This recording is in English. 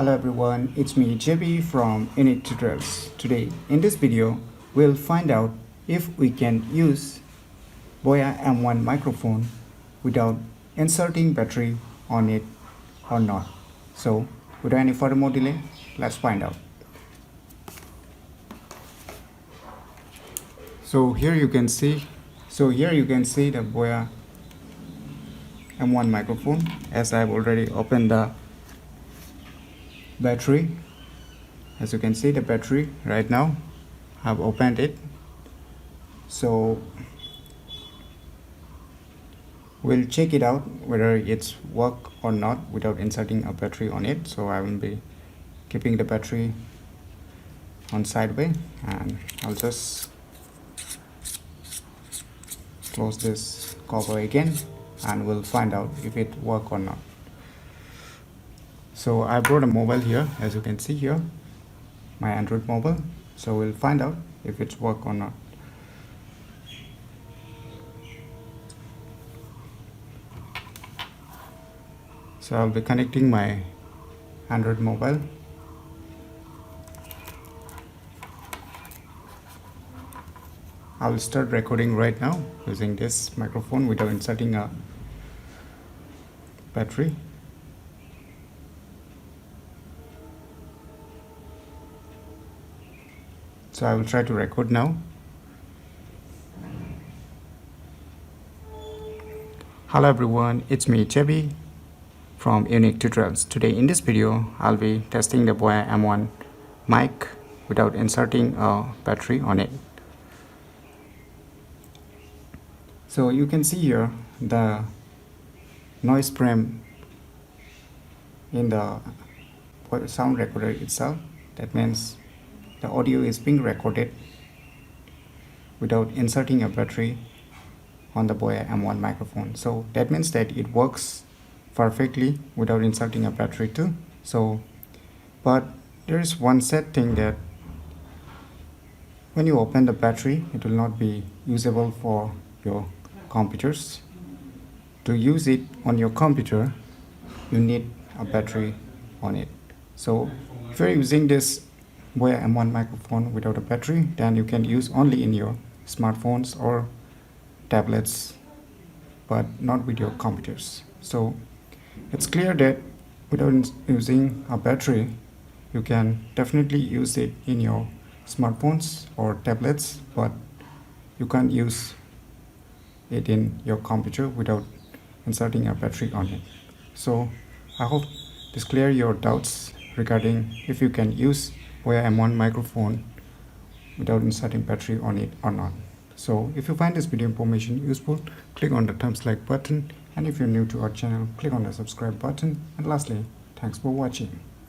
Hello everyone, it's me JB from UniqueTutorials. Today in this video we'll find out if we can use Boya M1 microphone without inserting battery on it or not. So without any further more delay, let's find out. So here you can see the Boya M1 microphone, as I've already opened the battery. As you can see, the battery right now, I've opened it. So we'll check it out whether it's work or not without inserting a battery on it. So I will be keeping the battery on sideways, and I'll just close this cover again and we'll find out if it work or not. So I brought a mobile here, as you can see here, my Android mobile. So we'll find out if it's work or not. So I'll be connecting my Android mobile. I'll start recording right now using this microphone without inserting a battery. So I will try to record now. Hello everyone, it's me JB from UniqueTutorials. Today in this video, I'll be testing the Boya M1 mic without inserting a battery on it. So you can see here the noise frame in the sound recorder itself. That means the audio is being recorded without inserting a battery on the Boya M1 microphone. So that means that it works perfectly without inserting a battery too. So, but there is one sad thing, that when you open the battery, it will not be usable for your computers. To use it on your computer, you need a battery on it. So if you're using this Boya M1 microphone without a battery, then you can use only in your smartphones or tablets, but not with your computers. So it's clear that without using a battery, you can definitely use it in your smartphones or tablets, but you can't use it in your computer without inserting a battery on it. So I hope this clear your doubts regarding if you can use Boya M1 microphone without inserting battery on it or not. So if you find this video information useful, click on the thumbs like button, and if you're new to our channel, click on the subscribe button. And lastly, thanks for watching.